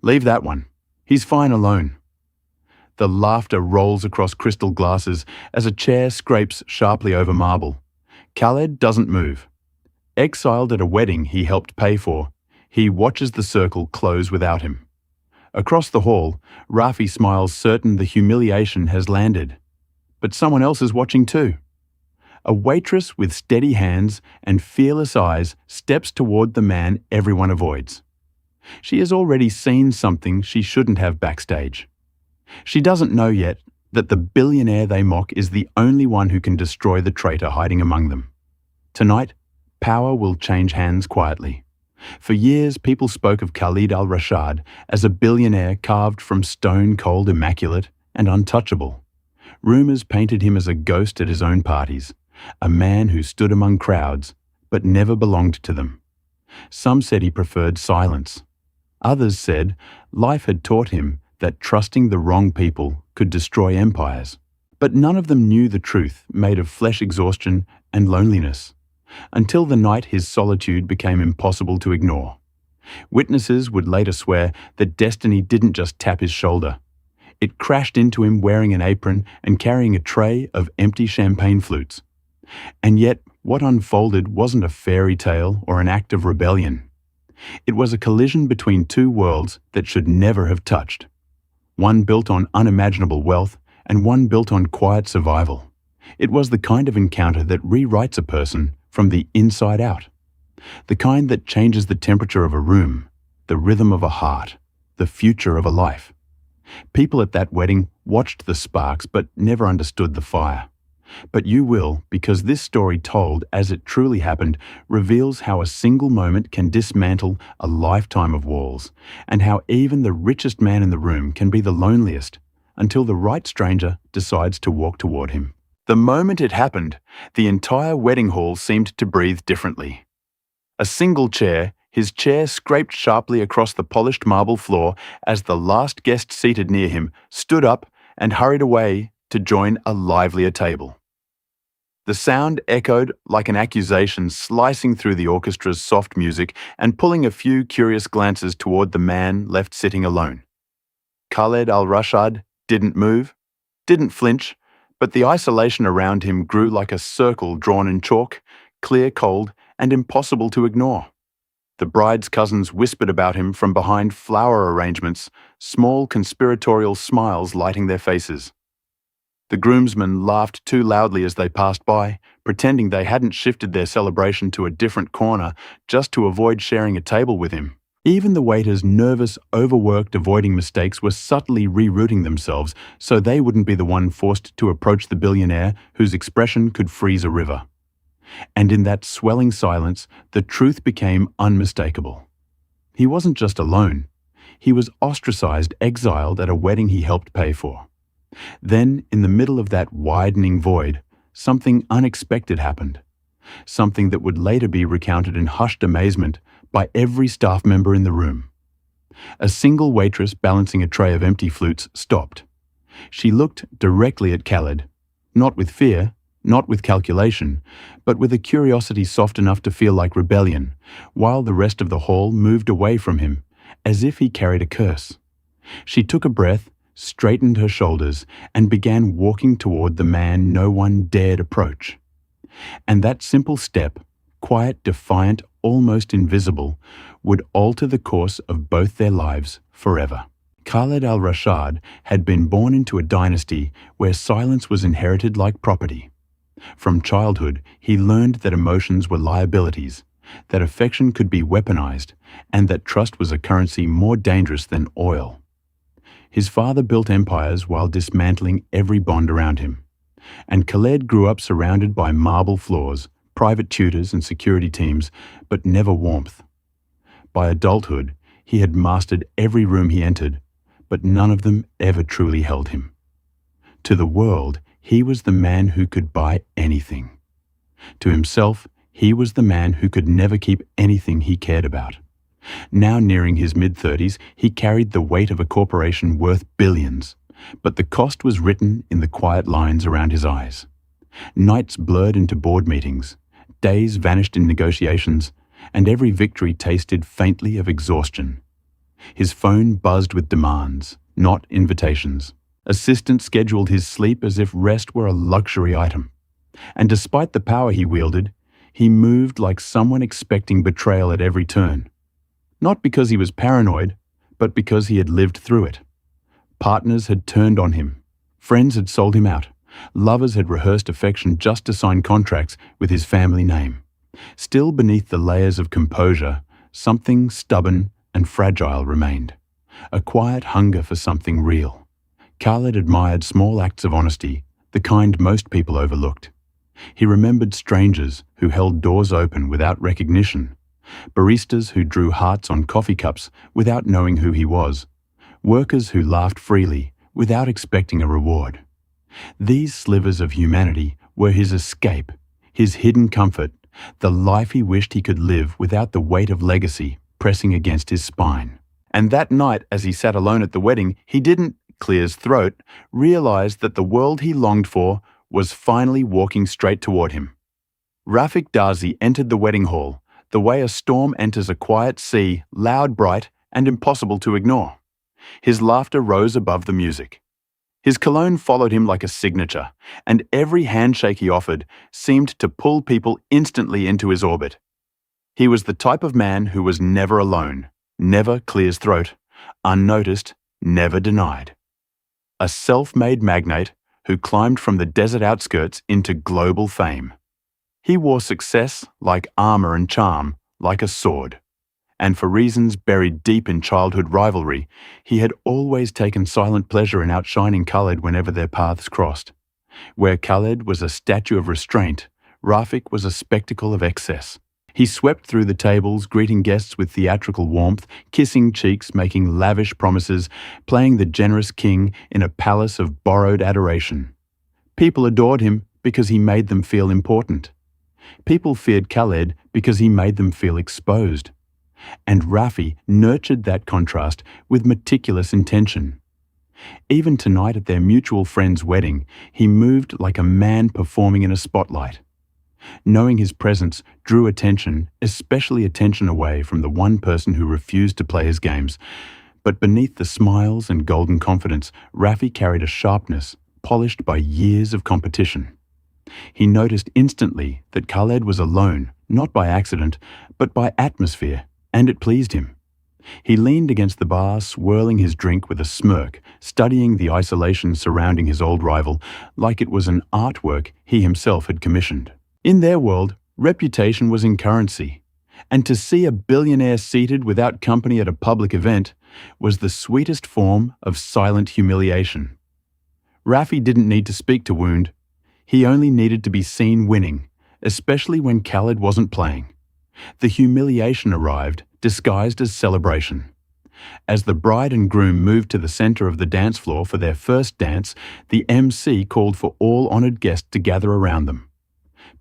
Leave that one. He's fine alone. The laughter rolls across crystal glasses as a chair scrapes sharply over marble. Khaled doesn't move. Exiled at a wedding he helped pay for, he watches the circle close without him. Across the hall, Rafi smiles, certain the humiliation has landed. But someone else is watching too. A waitress with steady hands and fearless eyes steps toward the man everyone avoids. She has already seen something she shouldn't have backstage. She doesn't know yet that the billionaire they mock is the only one who can destroy the traitor hiding among them. Tonight, power will change hands quietly. For years, people spoke of Khalid al-Rashad as a billionaire carved from stone cold, immaculate, and untouchable. Rumors painted him as a ghost at his own parties, a man who stood among crowds but never belonged to them. Some said he preferred silence. Others said life had taught him that trusting the wrong people could destroy empires. But none of them knew the truth made of flesh exhaustion and loneliness, until the night his solitude became impossible to ignore. Witnesses would later swear that destiny didn't just tap his shoulder. It crashed into him wearing an apron and carrying a tray of empty champagne flutes. And yet, what unfolded wasn't a fairy tale or an act of rebellion. It was a collision between two worlds that should never have touched. One built on unimaginable wealth and one built on quiet survival. It was the kind of encounter that rewrites a person from the inside out. The kind that changes the temperature of a room, the rhythm of a heart, the future of a life. People at that wedding watched the sparks but never understood the fire. But you will, because this story told as it truly happened reveals how a single moment can dismantle a lifetime of walls, and how even the richest man in the room can be the loneliest until the right stranger decides to walk toward him. The moment it happened, the entire wedding hall seemed to breathe differently. A single chair, his chair scraped sharply across the polished marble floor as the last guest seated near him stood up and hurried away to join a livelier table. The sound echoed like an accusation, slicing through the orchestra's soft music and pulling a few curious glances toward the man left sitting alone. Khaled al-Rashad didn't move, didn't flinch, but the isolation around him grew like a circle drawn in chalk, clear, cold, and impossible to ignore. The bride's cousins whispered about him from behind flower arrangements, small conspiratorial smiles lighting their faces. The groomsmen laughed too loudly as they passed by, pretending they hadn't shifted their celebration to a different corner just to avoid sharing a table with him. Even the waiters, nervous, overworked, avoiding mistakes, were subtly rerouting themselves so they wouldn't be the one forced to approach the billionaire whose expression could freeze a river. And in that swelling silence, the truth became unmistakable. He wasn't just alone. He was ostracized, exiled at a wedding he helped pay for. Then, in the middle of that widening void, something unexpected happened. Something that would later be recounted in hushed amazement by every staff member in the room. A single waitress balancing a tray of empty flutes stopped. She looked directly at Khaled, not with fear, not with calculation, but with a curiosity soft enough to feel like rebellion, while the rest of the hall moved away from him, as if he carried a curse. She took a breath, straightened her shoulders, and began walking toward the man no one dared approach. And that simple step, quiet, defiant, almost invisible, would alter the course of both their lives forever. Khaled al-Rashad had been born into a dynasty where silence was inherited like property. From childhood, he learned that emotions were liabilities, that affection could be weaponized, and that trust was a currency more dangerous than oil. His father built empires while dismantling every bond around him. And Khaled grew up surrounded by marble floors, private tutors and security teams, but never warmth. By adulthood, he had mastered every room he entered, but none of them ever truly held him. To the world, he was the man who could buy anything. To himself, he was the man who could never keep anything he cared about. Now nearing his mid-30s, he carried the weight of a corporation worth billions, but the cost was written in the quiet lines around his eyes. Nights blurred into board meetings, days vanished in negotiations, and every victory tasted faintly of exhaustion. His phone buzzed with demands, not invitations. Assistants scheduled his sleep as if rest were a luxury item. And despite the power he wielded, he moved like someone expecting betrayal at every turn. Not because he was paranoid, but because he had lived through it. Partners had turned on him. Friends had sold him out. Lovers had rehearsed affection just to sign contracts with his family name. Still beneath the layers of composure, something stubborn and fragile remained. A quiet hunger for something real. Khaled admired small acts of honesty, the kind most people overlooked. He remembered strangers who held doors open without recognition, baristas who drew hearts on coffee cups without knowing who he was, workers who laughed freely without expecting a reward. These slivers of humanity were his escape, his hidden comfort, the life he wished he could live without the weight of legacy pressing against his spine. And that night, as he sat alone at the wedding, he didn't clear his throat, realize that the world he longed for was finally walking straight toward him. Rafik Darzi entered the wedding hall, the way a storm enters a quiet sea, loud, bright, and impossible to ignore. His laughter rose above the music. His cologne followed him like a signature, and every handshake he offered seemed to pull people instantly into his orbit. He was the type of man who was never alone, never clears throat, unnoticed, never denied. A self-made magnate who climbed from the desert outskirts into global fame. He wore success like armor and charm, like a sword. And for reasons buried deep in childhood rivalry, he had always taken silent pleasure in outshining Khaled whenever their paths crossed. Where Khaled was a statue of restraint, Rafik was a spectacle of excess. He swept through the tables, greeting guests with theatrical warmth, kissing cheeks, making lavish promises, playing the generous king in a palace of borrowed adoration. People adored him because he made them feel important. People feared Khaled because he made them feel exposed. And Rafi nurtured that contrast with meticulous intention. Even tonight at their mutual friend's wedding, he moved like a man performing in a spotlight. Knowing his presence drew attention, especially attention away from the one person who refused to play his games. But beneath the smiles and golden confidence, Rafi carried a sharpness polished by years of competition. He noticed instantly that Khaled was alone, not by accident, but by atmosphere, and it pleased him. He leaned against the bar, swirling his drink with a smirk, studying the isolation surrounding his old rival, like it was an artwork he himself had commissioned. In their world, reputation was in currency, and to see a billionaire seated without company at a public event was the sweetest form of silent humiliation. Rafi didn't need to speak to Wound. He only needed to be seen winning, especially when Khaled wasn't playing. The humiliation arrived, disguised as celebration. As the bride and groom moved to the center of the dance floor for their first dance, the MC called for all honored guests to gather around them.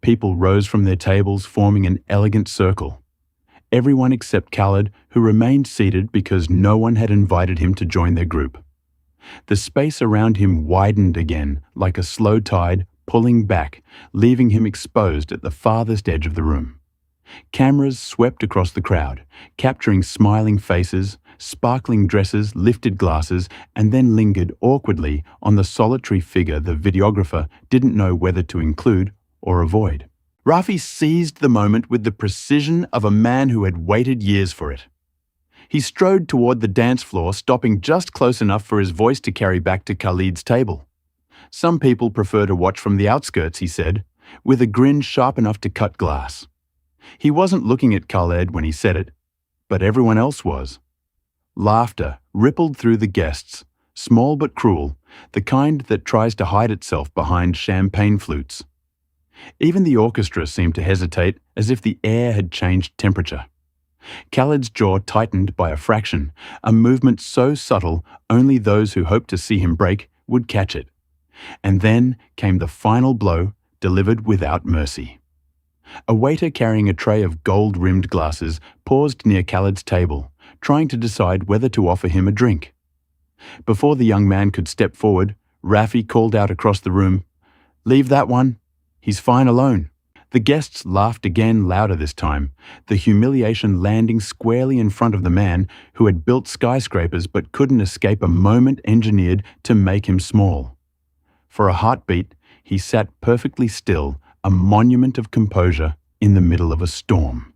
People rose from their tables, forming an elegant circle. Everyone except Khaled, who remained seated because no one had invited him to join their group. The space around him widened again, like a slow tide, pulling back, leaving him exposed at the farthest edge of the room. Cameras swept across the crowd, capturing smiling faces, sparkling dresses, lifted glasses, and then lingered awkwardly on the solitary figure the videographer didn't know whether to include or avoid. Rafi seized the moment with the precision of a man who had waited years for it. He strode toward the dance floor, stopping just close enough for his voice to carry back to Khalid's table. Some people prefer to watch from the outskirts, he said, with a grin sharp enough to cut glass. He wasn't looking at Khaled when he said it, but everyone else was. Laughter rippled through the guests, small but cruel, the kind that tries to hide itself behind champagne flutes. Even the orchestra seemed to hesitate, as if the air had changed temperature. Khaled's jaw tightened by a fraction, a movement so subtle only those who hoped to see him break would catch it. And then came the final blow, delivered without mercy. A waiter carrying a tray of gold-rimmed glasses paused near Khaled's table, trying to decide whether to offer him a drink. Before the young man could step forward, Rafi called out across the room, "Leave that one. He's fine alone." The guests laughed again, louder this time, the humiliation landing squarely in front of the man who had built skyscrapers but couldn't escape a moment engineered to make him small. For a heartbeat, he sat perfectly still, a monument of composure in the middle of a storm.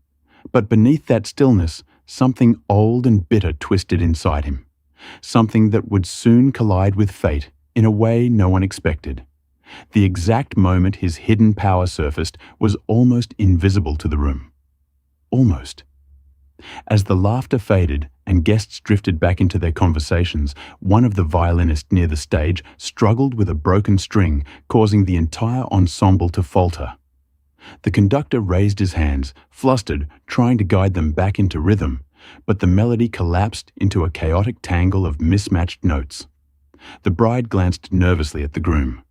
But beneath that stillness, something old and bitter twisted inside him, something that would soon collide with fate in a way no one expected. The exact moment his hidden power surfaced was almost invisible to the room. Almost. As the laughter faded and guests drifted back into their conversations, one of the violinists near the stage struggled with a broken string, causing the entire ensemble to falter. The conductor raised his hands, flustered, trying to guide them back into rhythm, but the melody collapsed into a chaotic tangle of mismatched notes. The bride glanced nervously at the groom.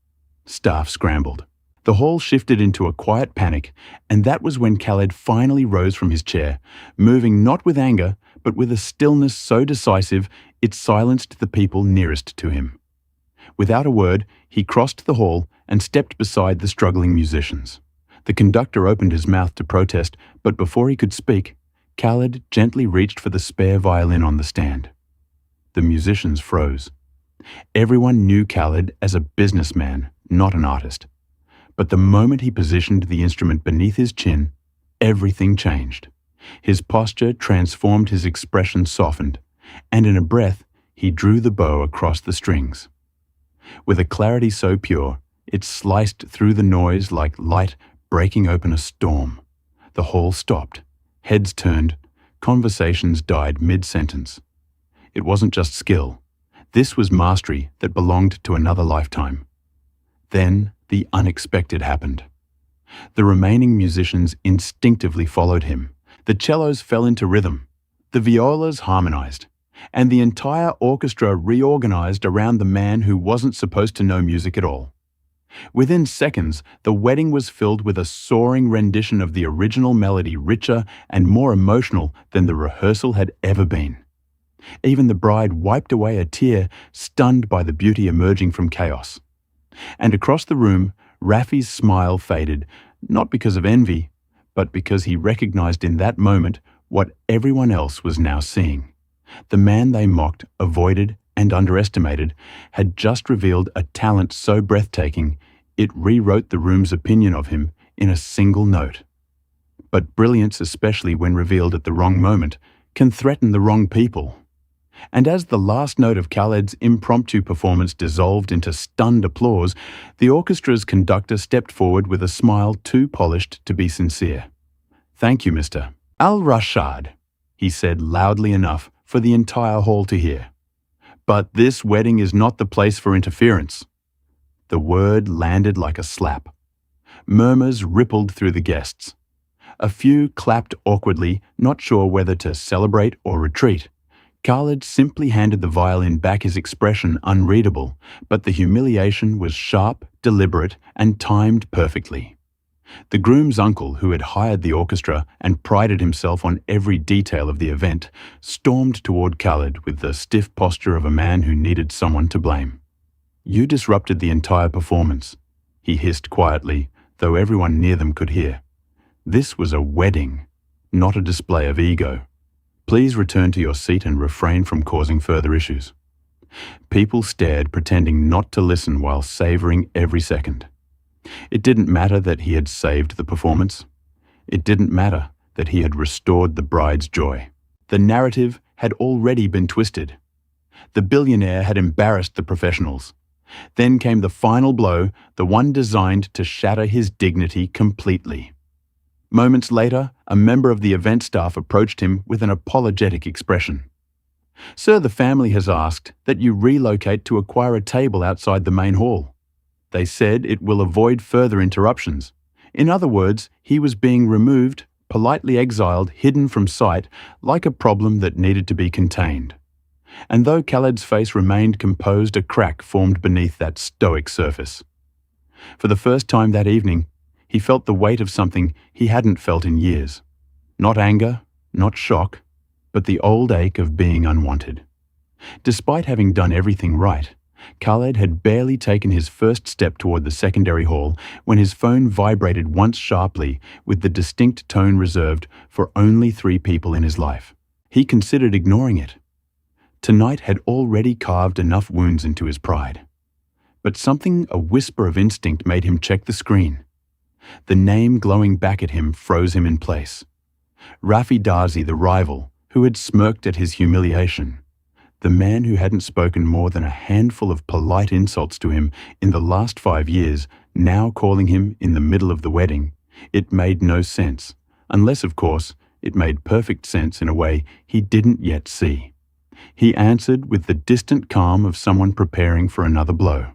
Staff scrambled. The hall shifted into a quiet panic, and that was when Khaled finally rose from his chair, moving not with anger, but with a stillness so decisive it silenced the people nearest to him. Without a word, he crossed the hall and stepped beside the struggling musicians. The conductor opened his mouth to protest, but before he could speak, Khaled gently reached for the spare violin on the stand. The musicians froze. Everyone knew Khaled as a businessman, not an artist. But the moment he positioned the instrument beneath his chin, everything changed. His posture transformed, his expression softened, and in a breath, he drew the bow across the strings. With a clarity so pure, it sliced through the noise like light breaking open a storm. The hall stopped. Heads turned. Conversations died mid-sentence. It wasn't just skill. This was mastery that belonged to another lifetime. Then the unexpected happened. The remaining musicians instinctively followed him. The cellos fell into rhythm. The violas harmonized. And the entire orchestra reorganized around the man who wasn't supposed to know music at all. Within seconds, the wedding was filled with a soaring rendition of the original melody, richer and more emotional than the rehearsal had ever been. Even the bride wiped away a tear, stunned by the beauty emerging from chaos. And across the room, Rafi's smile faded, not because of envy, but because he recognized in that moment what everyone else was now seeing. The man they mocked, avoided, and underestimated had just revealed a talent so breathtaking it rewrote the room's opinion of him in a single note. But brilliance, especially when revealed at the wrong moment, can threaten the wrong people. And as the last note of Khaled's impromptu performance dissolved into stunned applause, the orchestra's conductor stepped forward with a smile too polished to be sincere. "Thank you, Mr. Al-Rashad," he said loudly enough for the entire hall to hear. "But this wedding is not the place for interference." The word landed like a slap. Murmurs rippled through the guests. A few clapped awkwardly, not sure whether to celebrate or retreat. Khaled simply handed the violin back, his expression unreadable, but the humiliation was sharp, deliberate, and timed perfectly. The groom's uncle, who had hired the orchestra and prided himself on every detail of the event, stormed toward Khaled with the stiff posture of a man who needed someone to blame. "You disrupted the entire performance," he hissed quietly, though everyone near them could hear. "This was a wedding, not a display of ego. Please return to your seat and refrain from causing further issues." People stared, pretending not to listen while savoring every second. It didn't matter that he had saved the performance. It didn't matter that he had restored the bride's joy. The narrative had already been twisted. The billionaire had embarrassed the professionals. Then came the final blow, the one designed to shatter his dignity completely. Moments later, a member of the event staff approached him with an apologetic expression. "Sir, the family has asked that you relocate to acquire a table outside the main hall. They said it will avoid further interruptions." In other words, he was being removed, politely exiled, hidden from sight, like a problem that needed to be contained. And though Khaled's face remained composed, a crack formed beneath that stoic surface. For the first time that evening, he felt the weight of something he hadn't felt in years. Not anger, not shock, but the old ache of being unwanted. Despite having done everything right, Khaled had barely taken his first step toward the secondary hall when his phone vibrated once sharply with the distinct tone reserved for only 3 people in his life. He considered ignoring it. Tonight had already carved enough wounds into his pride. But something, a whisper of instinct, made him check the screen. The name glowing back at him froze him in place. Rafi Darzi, the rival, who had smirked at his humiliation. The man who hadn't spoken more than a handful of polite insults to him in the last 5 years, now calling him in the middle of the wedding. It made no sense, unless, of course, it made perfect sense in a way he didn't yet see. He answered with the distant calm of someone preparing for another blow.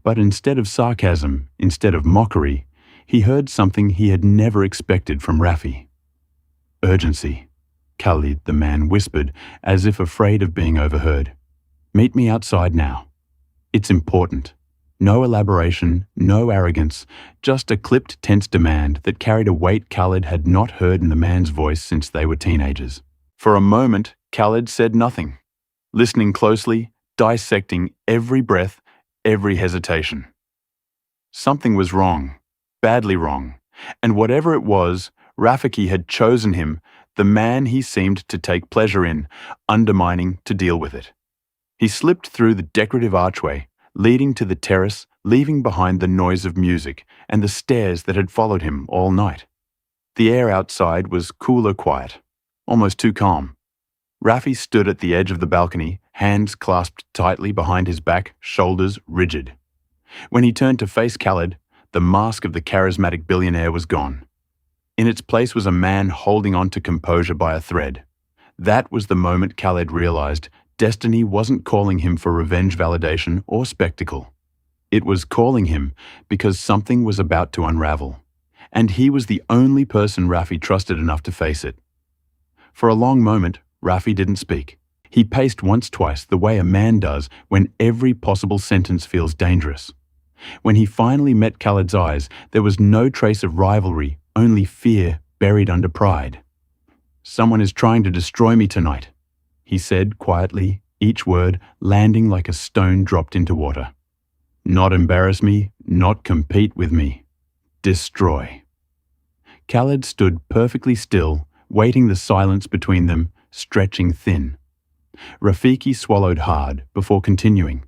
But instead of sarcasm, instead of mockery, he heard something he had never expected from Rafi. Urgency. Khalid, the man, whispered, as if afraid of being overheard. Meet me outside now. It's important. No elaboration, no arrogance, just a clipped, tense demand that carried a weight Khalid had not heard in the man's voice since they were teenagers. For a moment, Khalid said nothing, listening closely, dissecting every breath, every hesitation. Something was wrong, badly wrong, and whatever it was, Rafiki had chosen him, the man he seemed to take pleasure in, undermining to deal with it. He slipped through the decorative archway, leading to the terrace, leaving behind the noise of music and the stares that had followed him all night. The air outside was cooler quiet, almost too calm. Rafi stood at the edge of the balcony, hands clasped tightly behind his back, shoulders rigid. When he turned to face Khalid, the mask of the charismatic billionaire was gone. In its place was a man holding on to composure by a thread. That was the moment Khalid realized destiny wasn't calling him for revenge, validation, or spectacle. It was calling him because something was about to unravel, and he was the only person Rafi trusted enough to face it. For a long moment, Rafi didn't speak. He paced once, twice, the way a man does when every possible sentence feels dangerous. When he finally met Khalid's eyes, there was no trace of rivalry, only fear buried under pride. "Someone is trying to destroy me tonight," he said quietly, each word landing like a stone dropped into water. "Not embarrass me, not compete with me. Destroy." Khalid stood perfectly still, waiting the silence between them, stretching thin. Rafiki swallowed hard before continuing.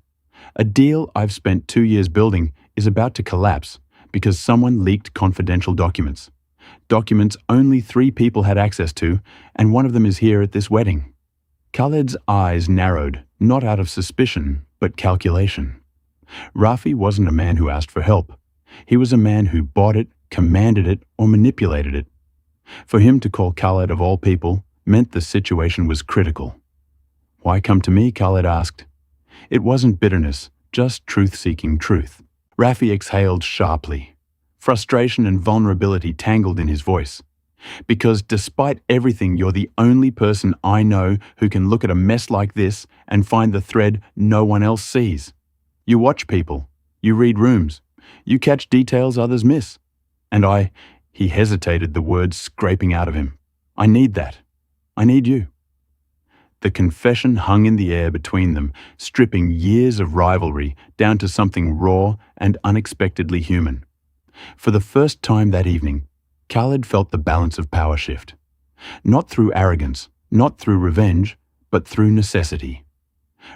"A deal I've spent 2 years building is about to collapse because someone leaked confidential documents. Documents only 3 people had access to, and one of them is here at this wedding." Khalid's eyes narrowed, not out of suspicion, but calculation. Rafi wasn't a man who asked for help. He was a man who bought it, commanded it, or manipulated it. For him to call Khalid of all people meant the situation was critical. "Why come to me?" Khalid asked. It wasn't bitterness, just truth-seeking truth. Rafi exhaled sharply. Frustration and vulnerability tangled in his voice. "Because despite everything, you're the only person I know who can look at a mess like this and find the thread no one else sees. You watch people. You read rooms. You catch details others miss. And he hesitated, the words scraping out of him. "I need that. I need you." The confession hung in the air between them, stripping years of rivalry down to something raw and unexpectedly human. For the first time that evening, Khalid felt the balance of power shift. Not through arrogance, not through revenge, but through necessity.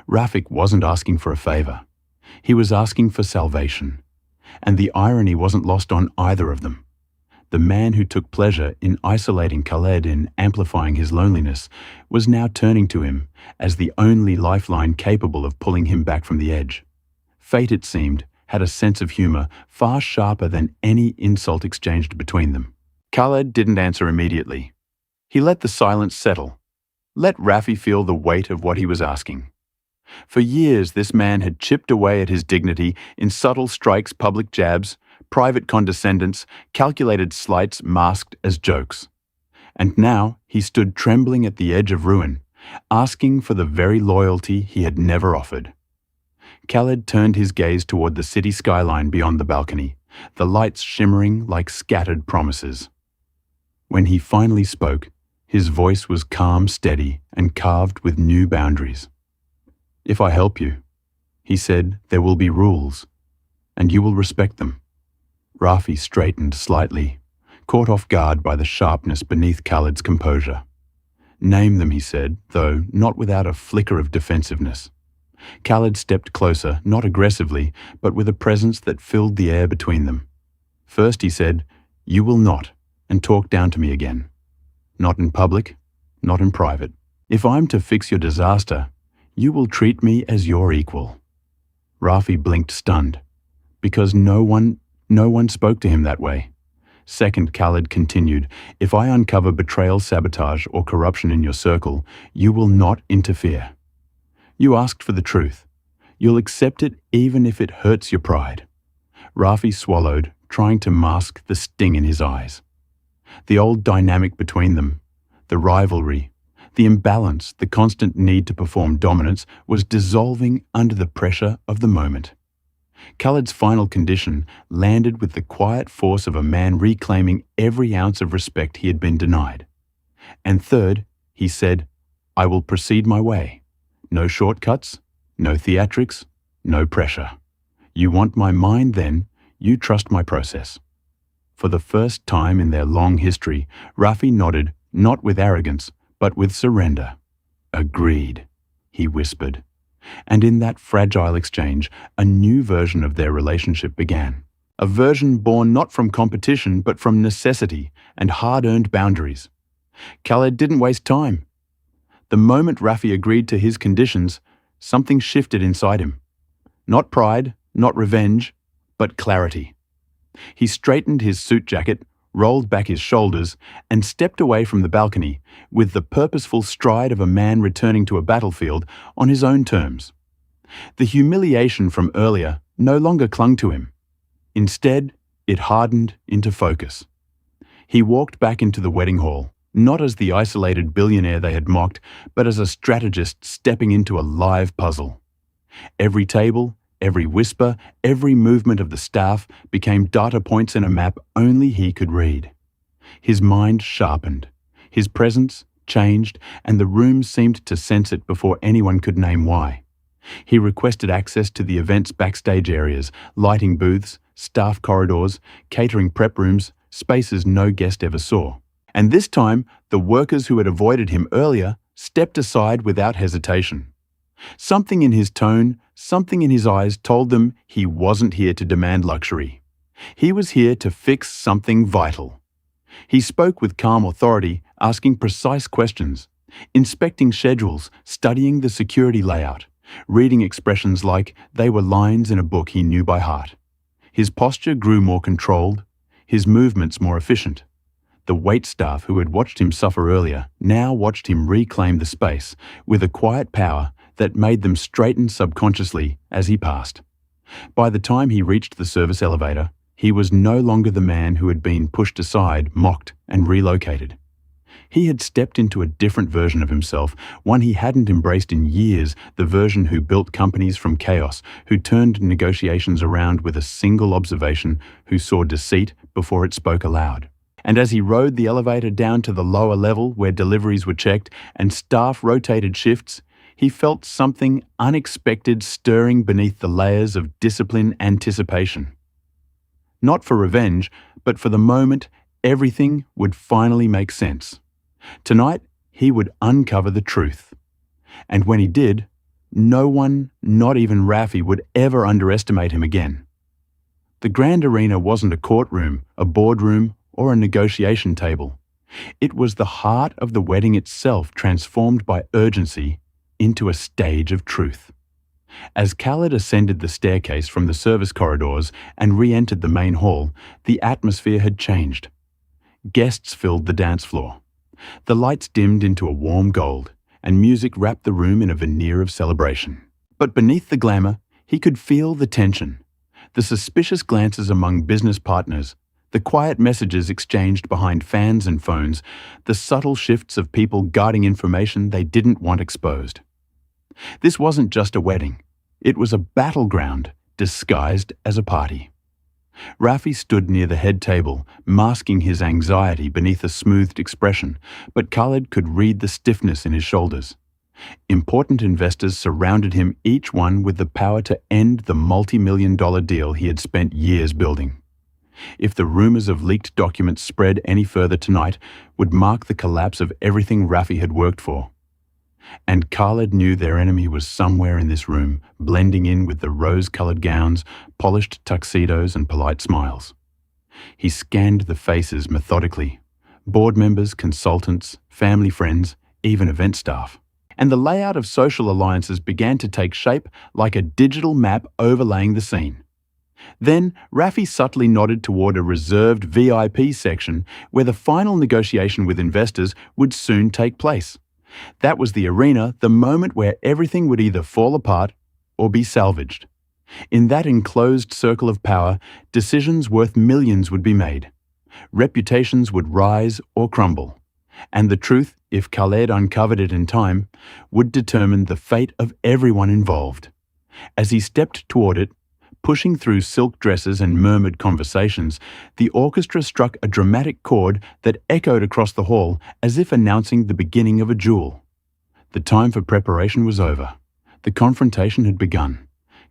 Rafik wasn't asking for a favor. He was asking for salvation. And the irony wasn't lost on either of them. The man who took pleasure in isolating Khaled and amplifying his loneliness was now turning to him as the only lifeline capable of pulling him back from the edge. Fate, it seemed, had a sense of humor far sharper than any insult exchanged between them. Khaled didn't answer immediately. He let the silence settle. Let Rafi feel the weight of what he was asking. For years, this man had chipped away at his dignity in subtle strikes, public jabs, private condescendence, calculated slights masked as jokes. And now he stood trembling at the edge of ruin, asking for the very loyalty he had never offered. Khaled turned his gaze toward the city skyline beyond the balcony, the lights shimmering like scattered promises. When he finally spoke, his voice was calm, steady, and carved with new boundaries. "If I help you," He said, "There will be rules, and you will respect them." Rafi straightened slightly, caught off guard by the sharpness beneath Khaled's composure. "Name them," he said, though not without a flicker of defensiveness. Khaled stepped closer, not aggressively, but with a presence that filled the air between them. First he said, "You will not," and talk down to me again. "Not in public, not in private. If I'm to fix your disaster, you will treat me as your equal." Rafi blinked stunned, because no one spoke to him that way. Second, Khaled continued, "If I uncover betrayal, sabotage, or corruption in your circle, you will not interfere. You asked for the truth. You'll accept it even if it hurts your pride." Rafi swallowed, trying to mask the sting in his eyes. The old dynamic between them, the rivalry, the imbalance, the constant need to perform dominance was dissolving under the pressure of the moment. Khaled's final condition landed with the quiet force of a man reclaiming every ounce of respect he had been denied. And third, he said, "I will proceed my way. No shortcuts, no theatrics, no pressure. You want my mind then, you trust my process." For the first time in their long history, Rafi nodded, not with arrogance, but with surrender. "Agreed," he whispered. And in that fragile exchange, a new version of their relationship began. A version born not from competition, but from necessity and hard-earned boundaries. Khaled didn't waste time. The moment Rafi agreed to his conditions, something shifted inside him. Not pride, not revenge, but clarity. He straightened his suit jacket, rolled back his shoulders, and stepped away from the balcony with the purposeful stride of a man returning to a battlefield on his own terms. The humiliation from earlier no longer clung to him. Instead, it hardened into focus. He walked back into the wedding hall, not as the isolated billionaire they had mocked, but as a strategist stepping into a live puzzle. Every table, every whisper, every movement of the staff became data points in a map only he could read. His mind sharpened, his presence changed, and the room seemed to sense it before anyone could name why. He requested access to the event's backstage areas, lighting booths, staff corridors, catering prep rooms, spaces no guest ever saw. And this time, the workers who had avoided him earlier stepped aside without hesitation. Something in his tone, something in his eyes told them he wasn't here to demand luxury. He was here to fix something vital. He spoke with calm authority, asking precise questions, inspecting schedules, studying the security layout, reading expressions like they were lines in a book he knew by heart. His posture grew more controlled, his movements more efficient. The wait staff who had watched him suffer earlier now watched him reclaim the space with a quiet power that made them straighten subconsciously as he passed. By the time he reached the service elevator, he was no longer the man who had been pushed aside, mocked, and relocated. He had stepped into a different version of himself, one he hadn't embraced in years, the version who built companies from chaos, who turned negotiations around with a single observation, who saw deceit before it spoke aloud. And as he rode the elevator down to the lower level where deliveries were checked and staff rotated shifts, he felt something unexpected stirring beneath the layers of discipline anticipation. Not for revenge, but for the moment everything would finally make sense. Tonight, he would uncover the truth. And when he did, no one, not even Rafi, would ever underestimate him again. The grand arena wasn't a courtroom, a boardroom, or a negotiation table. It was the heart of the wedding itself, transformed by urgency into a stage of truth. As Khaled ascended the staircase from the service corridors and re-entered the main hall, the atmosphere had changed. Guests filled the dance floor. The lights dimmed into a warm gold, and music wrapped the room in a veneer of celebration. But beneath the glamour, he could feel the tension, the suspicious glances among business partners, the quiet messages exchanged behind fans and phones, the subtle shifts of people guarding information they didn't want exposed. This wasn't just a wedding. It was a battleground disguised as a party. Rafi stood near the head table, masking his anxiety beneath a smoothed expression, but Khaled could read the stiffness in his shoulders. Important investors surrounded him, each one with the power to end the multi-million-dollar deal he had spent years building. If the rumors of leaked documents spread any further tonight, would mark the collapse of everything Rafi had worked for. And Khaled knew their enemy was somewhere in this room, blending in with the rose-colored gowns, polished tuxedos, and polite smiles. He scanned the faces methodically. Board members, consultants, family friends, even event staff. And the layout of social alliances began to take shape like a digital map overlaying the scene. Then, Rafi subtly nodded toward a reserved VIP section where the final negotiation with investors would soon take place. That was the arena, the moment where everything would either fall apart or be salvaged. In that enclosed circle of power, decisions worth millions would be made. Reputations would rise or crumble. And the truth, if Khaled uncovered it in time, would determine the fate of everyone involved. As he stepped toward it, pushing through silk dresses and murmured conversations, the orchestra struck a dramatic chord that echoed across the hall as if announcing the beginning of a duel. The time for preparation was over. The confrontation had begun.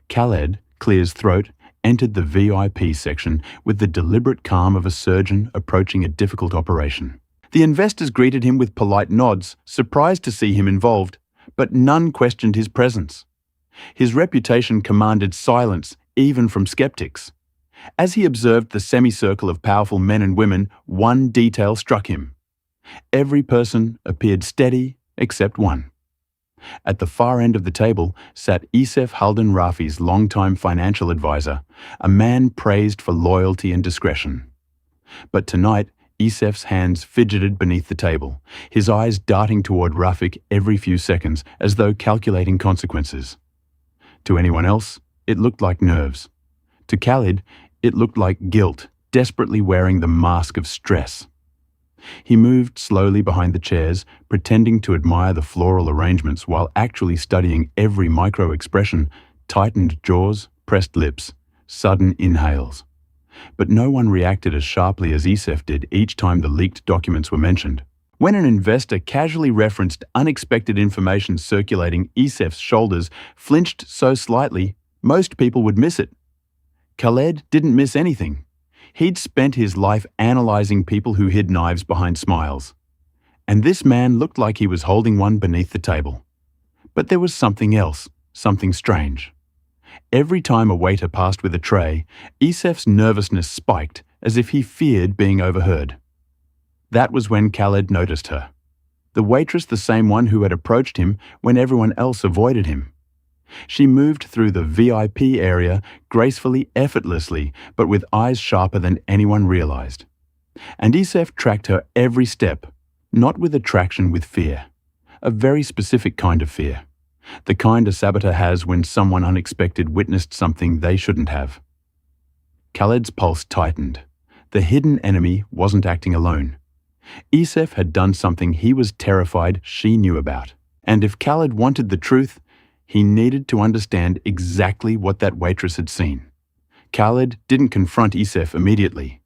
Khaled, clear his throat, entered the VIP section with the deliberate calm of a surgeon approaching a difficult operation. The investors greeted him with polite nods, surprised to see him involved, but none questioned his presence. His reputation commanded silence, even from skeptics. As he observed the semicircle of powerful men and women, one detail struck him. Every person appeared steady except one. At the far end of the table sat Isef Halden Rafi's longtime financial advisor, a man praised for loyalty and discretion. But tonight, Isef's hands fidgeted beneath the table, his eyes darting toward Rafik every few seconds as though calculating consequences. To anyone else, it looked like nerves. To Khaled, it looked like guilt, desperately wearing the mask of stress. He moved slowly behind the chairs, pretending to admire the floral arrangements while actually studying every micro-expression, tightened jaws, pressed lips, sudden inhales. But no one reacted as sharply as Isef did each time the leaked documents were mentioned. When an investor casually referenced unexpected information circulating, Isef's shoulders flinched so slightly, most people would miss it. Khaled didn't miss anything. He'd spent his life analyzing people who hid knives behind smiles. And this man looked like he was holding one beneath the table. But there was something else, something strange. Every time a waiter passed with a tray, Isef's nervousness spiked as if he feared being overheard. That was when Khaled noticed her. The waitress, the same one who had approached him when everyone else avoided him. She moved through the VIP area gracefully, effortlessly, but with eyes sharper than anyone realized. And Isef tracked her every step, not with attraction, with fear. A very specific kind of fear. The kind a saboteur has when someone unexpected witnessed something they shouldn't have. Khaled's pulse tightened. The hidden enemy wasn't acting alone. Isef had done something he was terrified she knew about. And if Khaled wanted the truth, he needed to understand exactly what that waitress had seen. Khaled didn't confront Isef immediately.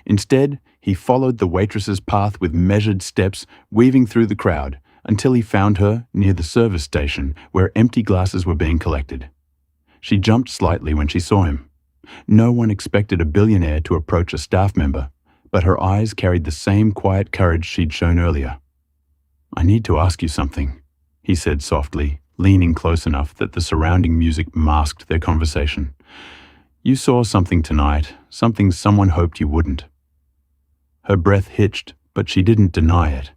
Instead, he followed the waitress's path with measured steps, weaving through the crowd, until he found her near the service station where empty glasses were being collected. She jumped slightly when she saw him. No one expected a billionaire to approach a staff member, but her eyes carried the same quiet courage she'd shown earlier. "I need to ask you something," he said softly, leaning close enough that the surrounding music masked their conversation. "You saw something tonight, something someone hoped you wouldn't." Her breath hitched, but she didn't deny it.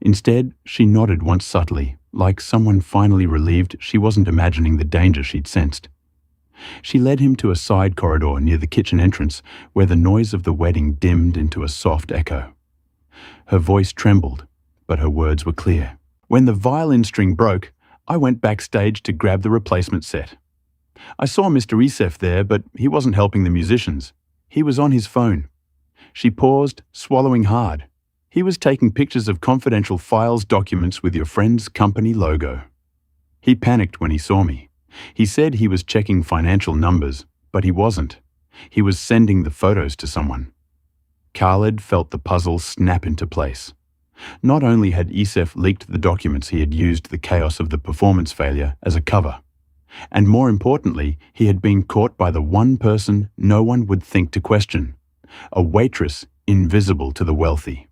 Instead, she nodded once subtly, like someone finally relieved she wasn't imagining the danger she'd sensed. She led him to a side corridor near the kitchen entrance, where the noise of the wedding dimmed into a soft echo. Her voice trembled, but her words were clear. "When the violin string broke, I went backstage to grab the replacement set. I saw Mr. Isef there, but he wasn't helping the musicians. He was on his phone." She paused, swallowing hard. "He was taking pictures of confidential files, documents with your friend's company logo. He panicked when he saw me. He said he was checking financial numbers, but he wasn't. He was sending the photos to someone." Khaled felt the puzzle snap into place. Not only had Isef leaked the documents, he had used the chaos of the performance failure as a cover. And more importantly, he had been caught by the one person no one would think to question, a waitress invisible to the wealthy.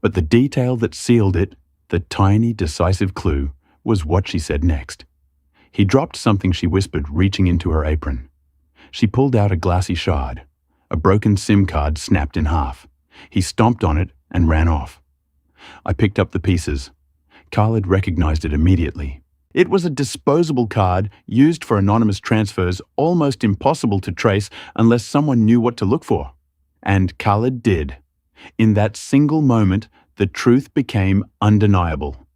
But the detail that sealed it, the tiny, decisive clue, was what she said next. He dropped something she whispered, reaching into her apron. She pulled out a glassy shard. A broken SIM card snapped in half. He stomped on it and ran off. I picked up the pieces. Khaled recognized it immediately. It was a disposable card used for anonymous transfers, almost impossible to trace unless someone knew what to look for. And Khaled did. In that single moment, the truth became undeniable.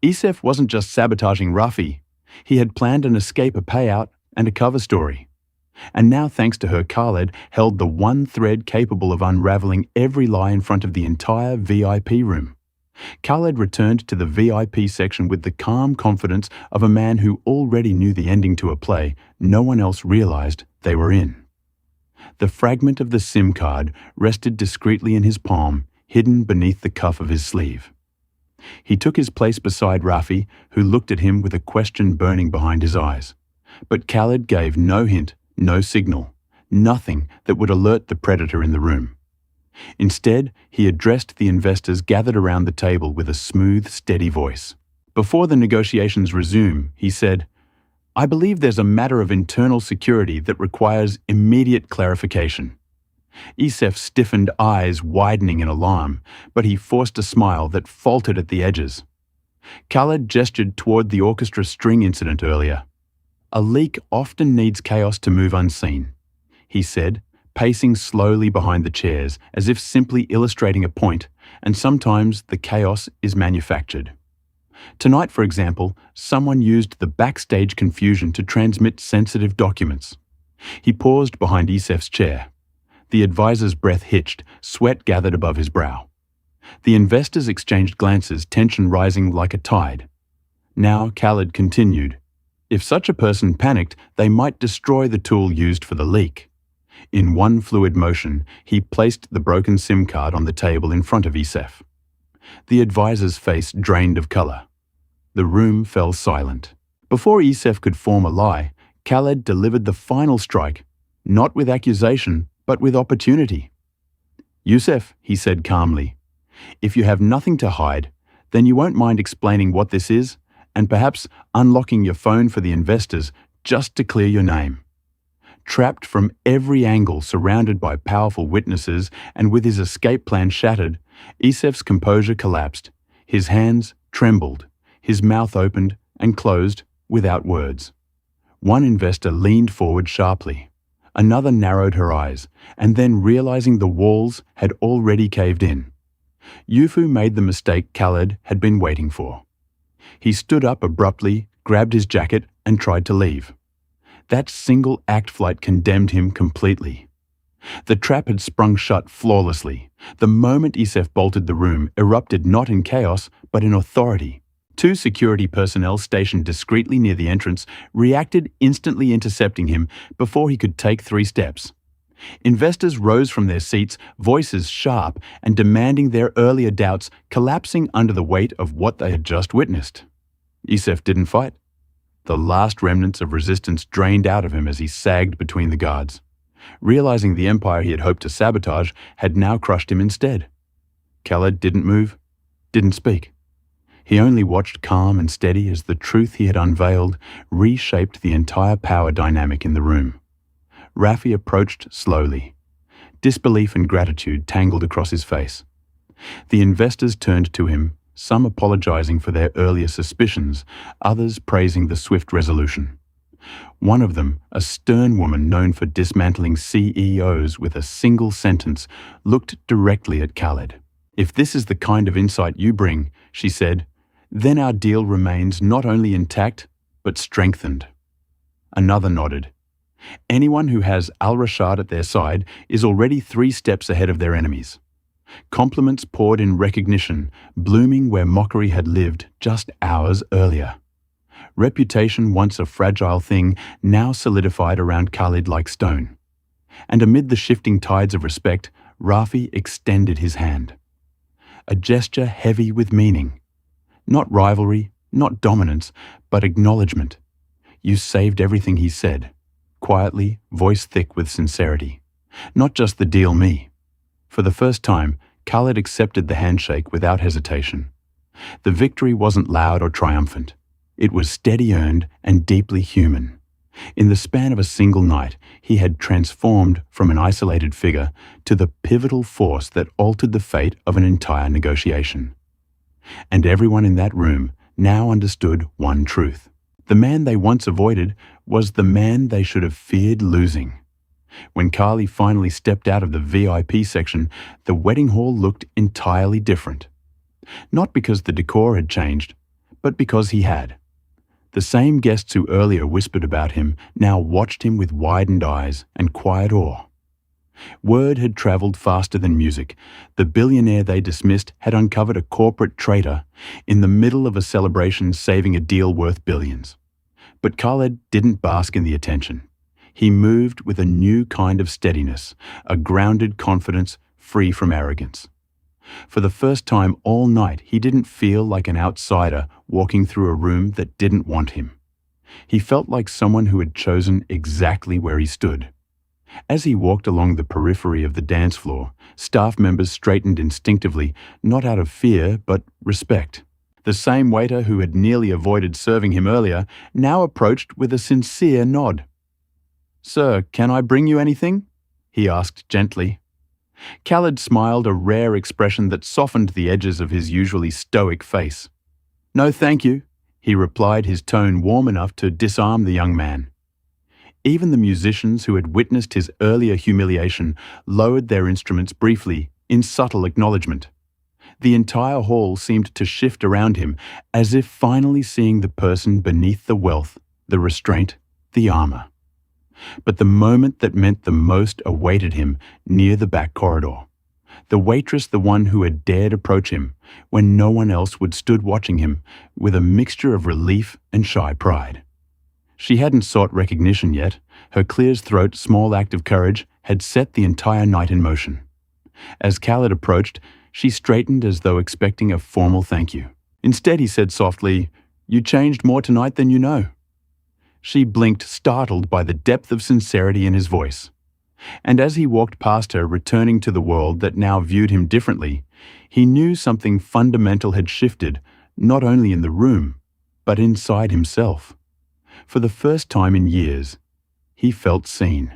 Isef wasn't just sabotaging Rafi. He had planned an escape, a payout, and a cover story. And now, thanks to her, Khaled held the one thread capable of unraveling every lie in front of the entire VIP room. Khaled returned to the VIP section with the calm confidence of a man who already knew the ending to a play no one else realized they were in. The fragment of the SIM card rested discreetly in his palm, hidden beneath the cuff of his sleeve. He took his place beside Rafi, who looked at him with a question burning behind his eyes. But Khaled gave no hint, no signal, nothing that would alert the predator in the room. Instead, he addressed the investors gathered around the table with a smooth, steady voice. Before the negotiations resume, he said, "I believe there's a matter of internal security that requires immediate clarification." Isef's stiffened eyes widening in alarm, but he forced a smile that faltered at the edges. Khaled gestured toward the orchestra string incident earlier. "A leak often needs chaos to move unseen," he said, pacing slowly behind the chairs, as if simply illustrating a point, and sometimes the chaos is manufactured. Tonight, for example, someone used the backstage confusion to transmit sensitive documents. He paused behind Isef's chair. The advisor's breath hitched, sweat gathered above his brow. The investors exchanged glances, tension rising like a tide. Now Khaled continued. If such a person panicked, they might destroy the tool used for the leak. In one fluid motion, he placed the broken SIM card on the table in front of Isef. The advisor's face drained of color. The room fell silent. Before Isef could form a lie, Khaled delivered the final strike, not with accusation, but with opportunity. "Yusef," he said calmly, "if you have nothing to hide, then you won't mind explaining what this is, and perhaps unlocking your phone for the investors just to clear your name." Trapped from every angle, surrounded by powerful witnesses, and with his escape plan shattered, Isef's composure collapsed. His hands trembled, his mouth opened and closed without words. One investor leaned forward sharply. Another narrowed her eyes, and then, realizing the walls had already caved in. Yufu made the mistake Khaled had been waiting for. He stood up abruptly, grabbed his jacket, and tried to leave. That single act flight condemned him completely. The trap had sprung shut flawlessly. The moment Isef bolted the room, erupted not in chaos, but in authority. Two security personnel stationed discreetly near the entrance reacted, instantly intercepting him before he could take 3 steps. Investors rose from their seats, voices sharp and demanding their earlier doubts, collapsing under the weight of what they had just witnessed. Isef didn't fight. The last remnants of resistance drained out of him as he sagged between the guards. Realizing the empire he had hoped to sabotage had now crushed him instead. Khaled didn't move, didn't speak. He only watched calm and steady as the truth he had unveiled reshaped the entire power dynamic in the room. Rafi approached slowly. Disbelief and gratitude tangled across his face. The investors turned to him, some apologizing for their earlier suspicions, others praising the swift resolution. One of them, a stern woman known for dismantling CEOs with a single sentence, looked directly at Khaled. "If this is the kind of insight you bring," she said, "then our deal remains not only intact, but strengthened." Another nodded. Anyone who has Al-Rashad at their side is already 3 steps ahead of their enemies. Compliments poured in recognition, blooming where mockery had lived just hours earlier. Reputation, once a fragile thing, now solidified around Khalid like stone. And amid the shifting tides of respect, Rafi extended his hand. a gesture heavy with meaning. Not rivalry, not dominance, but acknowledgement. You saved everything he said, quietly, voice thick with sincerity. Not just the deal me. For the first time, Khaled accepted the handshake without hesitation. The victory wasn't loud or triumphant. It was steady-earned and deeply human. In the span of a single night, he had transformed from an isolated figure to the pivotal force that altered the fate of an entire negotiation. And everyone in that room now understood one truth. The man they once avoided was the man they should have feared losing. When Carly finally stepped out of the VIP section, the wedding hall looked entirely different. Not because the decor had changed, but because he had. The same guests who earlier whispered about him now watched him with widened eyes and quiet awe. Word had traveled faster than music. The billionaire they dismissed had uncovered a corporate traitor in the middle of a celebration saving a deal worth billions. But Khaled didn't bask in the attention. He moved with a new kind of steadiness, a grounded confidence free from arrogance. For the first time all night, he didn't feel like an outsider walking through a room that didn't want him. He felt like someone who had chosen exactly where he stood. As he walked along the periphery of the dance floor, staff members straightened instinctively, not out of fear, but respect. The same waiter who had nearly avoided serving him earlier now approached with a sincere nod. "Sir, can I bring you anything?" he asked gently. Khaled smiled, a rare expression that softened the edges of his usually stoic face. "No, thank you," he replied, his tone warm enough to disarm the young man. Even the musicians who had witnessed his earlier humiliation lowered their instruments briefly, in subtle acknowledgement. The entire hall seemed to shift around him, as if finally seeing the person beneath the wealth, the restraint, the armor. But the moment that meant the most awaited him near the back corridor. The waitress, the one who had dared approach him, when no one else would, stood watching him with a mixture of relief and shy pride. She hadn't sought recognition yet. Her clear-throat, small act of courage had set the entire night in motion. As Khaled approached, she straightened as though expecting a formal thank you. Instead, he said softly, "You changed more tonight than you know." She blinked, startled by the depth of sincerity in his voice. And as he walked past her, returning to the world that now viewed him differently, he knew something fundamental had shifted, not only in the room, but inside himself. For the first time in years, he felt seen.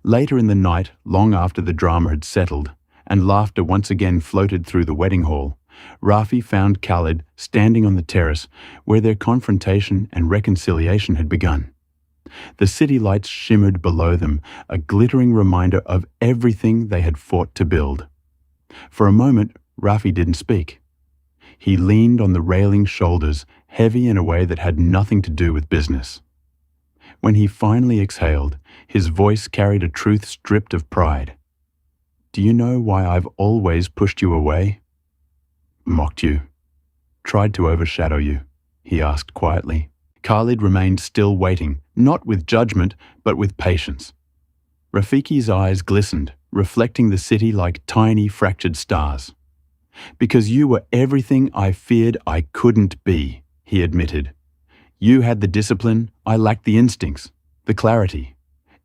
Later in the night, long after the drama had settled, and laughter once again floated through the wedding hall, Rafi found Khaled standing on the terrace where their confrontation and reconciliation had begun. The city lights shimmered below them, a glittering reminder of everything they had fought to build. For a moment, Rafi didn't speak. He leaned on the railing's shoulders, heavy in a way that had nothing to do with business. When he finally exhaled, his voice carried a truth stripped of pride. "Do you know why I've always pushed you away? Mocked you, tried to overshadow you," he asked quietly. Khalid remained still, waiting, not with judgment, but with patience. Rafiki's eyes glistened, reflecting the city like tiny fractured stars. "Because you were everything I feared I couldn't be," he admitted. "You had the discipline, I lacked the instincts, the clarity.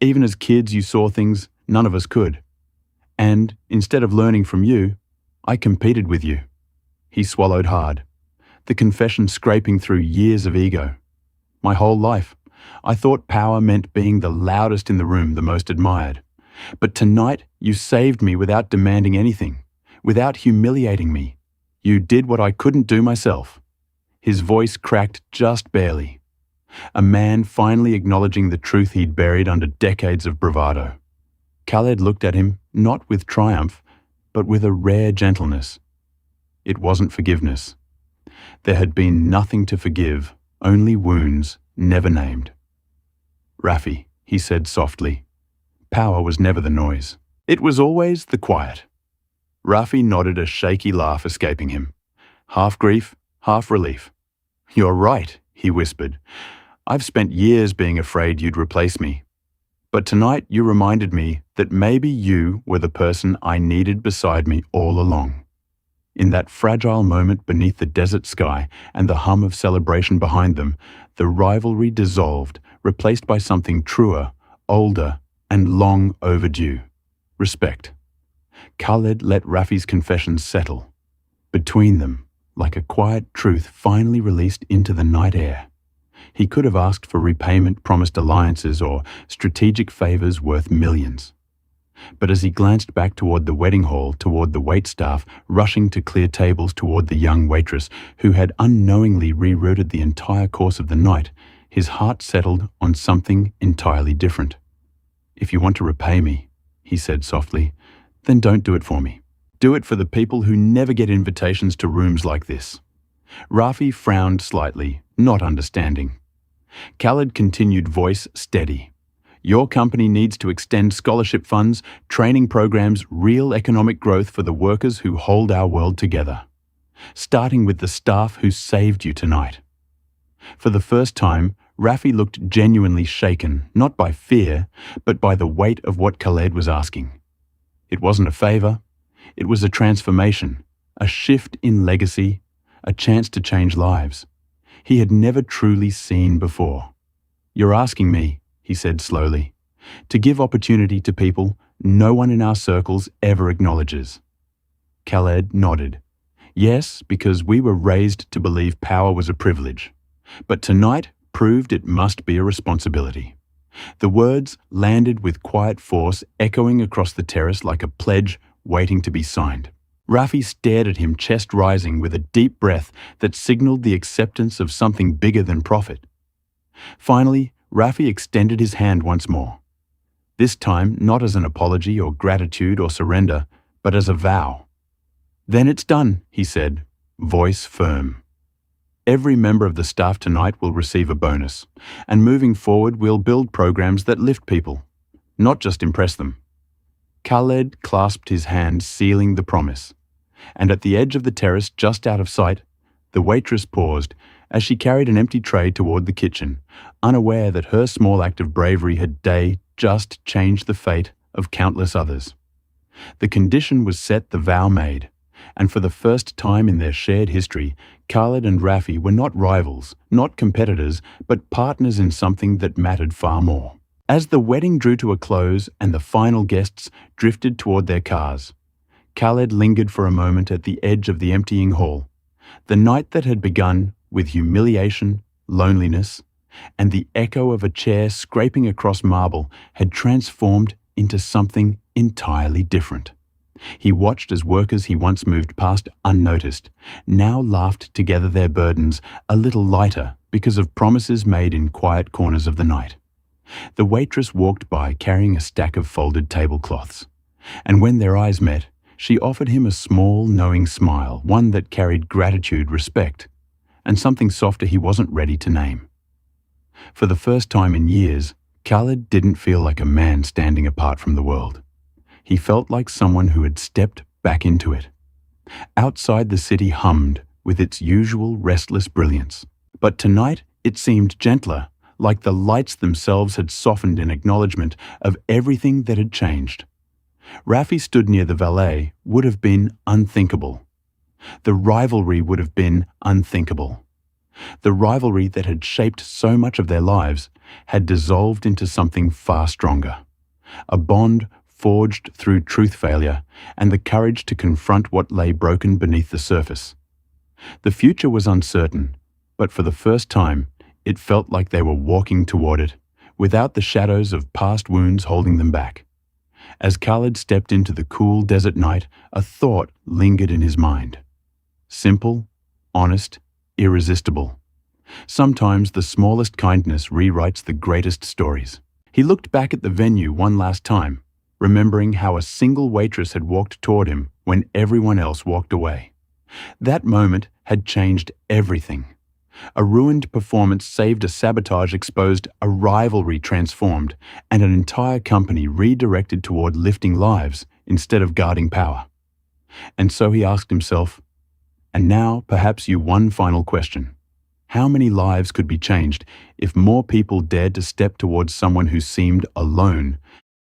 Even as kids you saw things none of us could. And instead of learning from you, I competed with you." He swallowed hard, the confession scraping through years of ego. "My whole life, I thought power meant being the loudest in the room, the most admired. But tonight, you saved me without demanding anything, without humiliating me. You did what I couldn't do myself." His voice cracked just barely. A man finally acknowledging the truth he'd buried under decades of bravado. Khaled looked at him, not with triumph, but with a rare gentleness. It wasn't forgiveness. There had been nothing to forgive, only wounds never named. "Rafi," he said softly. Power was never the noise. It was always the quiet. Rafi nodded, a shaky laugh escaping him. Half grief, half relief. "You're right," he whispered. "I've spent years being afraid you'd replace me. But tonight you reminded me that maybe you were the person I needed beside me all along." In that fragile moment beneath the desert sky and the hum of celebration behind them, the rivalry dissolved, replaced by something truer, older, and long overdue. Respect. Khaled let Rafi's confessions settle. Between them, like a quiet truth finally released into the night air. He could have asked for repayment, promised alliances, or strategic favors worth millions. But as he glanced back toward the wedding hall, toward the waitstaff rushing to clear tables, toward the young waitress who had unknowingly rerouted the entire course of the night, his heart settled on something entirely different. "If you want to repay me," he said softly, "then don't do it for me. Do it for the people who never get invitations to rooms like this." Rafi frowned slightly, not understanding. Khaled continued, voice steady. "Your company needs to extend scholarship funds, training programs, real economic growth for the workers who hold our world together. Starting with the staff who saved you tonight." For the first time, Rafi looked genuinely shaken, not by fear, but by the weight of what Khaled was asking. It wasn't a favor. It was a transformation, a shift in legacy, a chance to change lives he had never truly seen before. "You're asking me," he said slowly, "to give opportunity to people no one in our circles ever acknowledges." Khaled nodded. "Yes, because we were raised to believe power was a privilege. But tonight proved it must be a responsibility." The words landed with quiet force, echoing across the terrace like a pledge waiting to be signed. Rafi stared at him, chest rising, with a deep breath that signaled the acceptance of something bigger than profit. Finally, Rafi extended his hand once more. This time, not as an apology or gratitude or surrender, but as a vow. "Then it's done," he said, voice firm. "Every member of the staff tonight will receive a bonus, and moving forward we'll build programs that lift people, not just impress them." Khaled clasped his hand, sealing the promise. And at the edge of the terrace, just out of sight, the waitress paused as she carried an empty tray toward the kitchen, unaware that her small act of bravery had just changed the fate of countless others. The condition was set, the vow made, and for the first time in their shared history, Khaled and Rafi were not rivals, not competitors, but partners in something that mattered far more. As the wedding drew to a close and the final guests drifted toward their cars, Khaled lingered for a moment at the edge of the emptying hall. The night that had begun with humiliation, loneliness, and the echo of a chair scraping across marble had transformed into something entirely different. He watched as workers he once moved past unnoticed now laughed together, their burdens a little lighter because of promises made in quiet corners of the night. The waitress walked by carrying a stack of folded tablecloths, and when their eyes met, she offered him a small, knowing smile, one that carried gratitude, respect, and something softer he wasn't ready to name. For the first time in years, Khaled didn't feel like a man standing apart from the world. He felt like someone who had stepped back into it. Outside, the city hummed with its usual restless brilliance, but tonight it seemed gentler, like the lights themselves had softened in acknowledgement of everything that had changed. Rafi stood near the valet would have been unthinkable. The rivalry would have been unthinkable. The rivalry that had shaped so much of their lives had dissolved into something far stronger. A bond forged through truth failure and the courage to confront what lay broken beneath the surface. The future was uncertain, but for the first time, it felt like they were walking toward it, without the shadows of past wounds holding them back. As Khaled stepped into the cool desert night, a thought lingered in his mind. Simple, honest, irresistible. Sometimes the smallest kindness rewrites the greatest stories. He looked back at the venue one last time, remembering how a single waitress had walked toward him when everyone else walked away. That moment had changed everything. A ruined performance saved, a sabotage exposed, a rivalry transformed, and an entire company redirected toward lifting lives instead of guarding power. And so he asked himself, and now perhaps one final question. How many lives could be changed if more people dared to step towards someone who seemed alone